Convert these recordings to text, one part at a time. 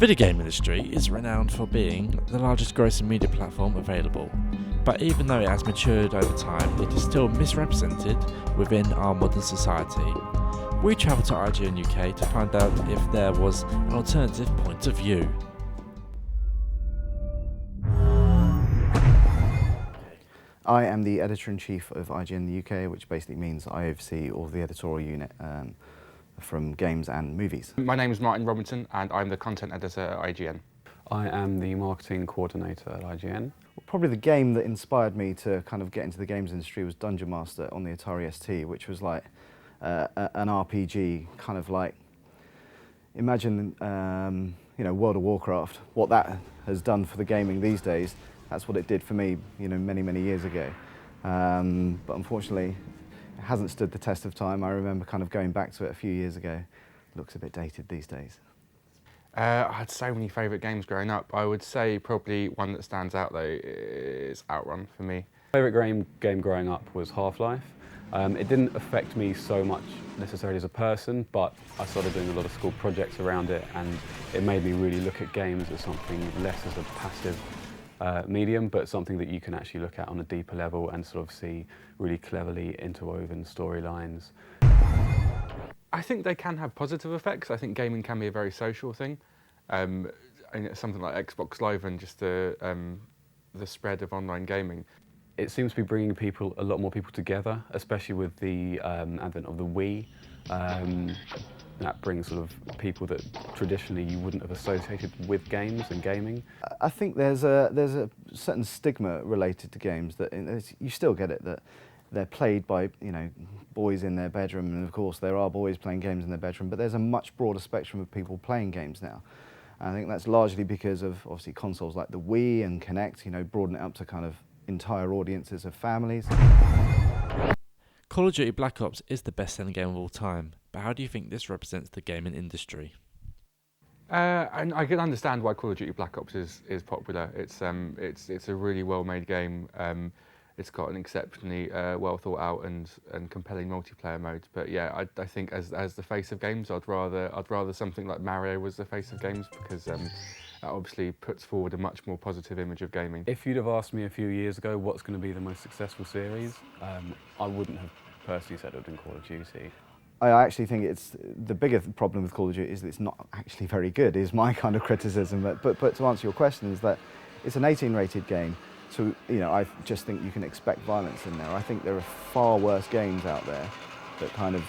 video game industry is renowned for being the largest grossing media platform available, but even though it has matured over time, it is still misrepresented within our modern society. We travelled to IGN UK to find out if there was an alternative point of view. I am the editor-in-chief of IGN UK, which basically means I oversee all of the editorial unit from games and movies. My name is Martin Robinson and I'm the content editor at IGN. I am the marketing coordinator at IGN. Probably the game that inspired me to kind of get into the games industry was Dungeon Master on the Atari ST, which was like an RPG, kind of like, imagine World of Warcraft, what that has done for the gaming these days. That's what it did for me, many, many years ago. But unfortunately, it hasn't stood the test of time. I remember kind of going back to it a few years ago. It looks a bit dated these days. I had so many favourite games growing up. I would say probably one that stands out though is Outrun for me. Favourite game growing up was Half-Life. It didn't affect me so much necessarily as a person, but I started doing a lot of school projects around it, and it made me really look at games as something less as a passive medium, but something that you can actually look at on a deeper level and sort of see really cleverly interwoven storylines. I think they can have positive effects. I think gaming can be a very social thing. And something like Xbox Live and just the spread of online gaming. It seems to be bringing a lot more people together, especially with the advent of the Wii. That brings sort of people that traditionally you wouldn't have associated with games and gaming. I think there's a certain stigma related to games that you still get it, that they're played by boys in their bedroom, and of course there are boys playing games in their bedroom, but there's a much broader spectrum of people playing games now. And I think that's largely because of obviously consoles like the Wii and Kinect, broaden it up to kind of entire audiences of families. Call of Duty Black Ops is the best-selling game of all time, but how do you think this represents the gaming industry? And I can understand why Call of Duty Black Ops is popular. It's a really well-made game. It's got an exceptionally well thought out and compelling multiplayer mode. But yeah, I think as the face of games, I'd rather something like Mario was the face of games, because that obviously puts forward a much more positive image of gaming. If you'd have asked me a few years ago what's going to be the most successful series, I wouldn't have personally said it would have been Call of Duty. I actually think it's the bigger problem with Call of Duty is that it's not actually very good, is my kind of criticism. But to answer your question, is that it's an 18 rated game. So, I just think you can expect violence in there. I think there are far worse games out there that kind of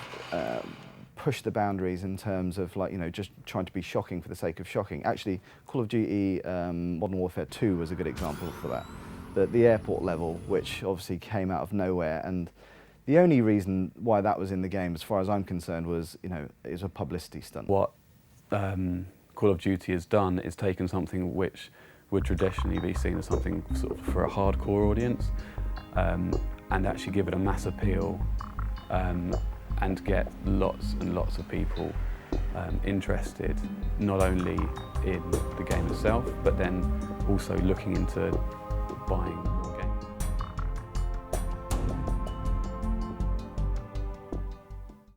push the boundaries in terms of just trying to be shocking for the sake of shocking. Actually, Call of Duty Modern Warfare 2 was a good example for that. The airport level, which obviously came out of nowhere, and the only reason why that was in the game, as far as I'm concerned, was it was a publicity stunt. What Call of Duty has done is taken something which would traditionally be seen as something sort of for a hardcore audience, and actually give it a mass appeal, and get lots and lots of people interested, not only in the game itself, but then also looking into buying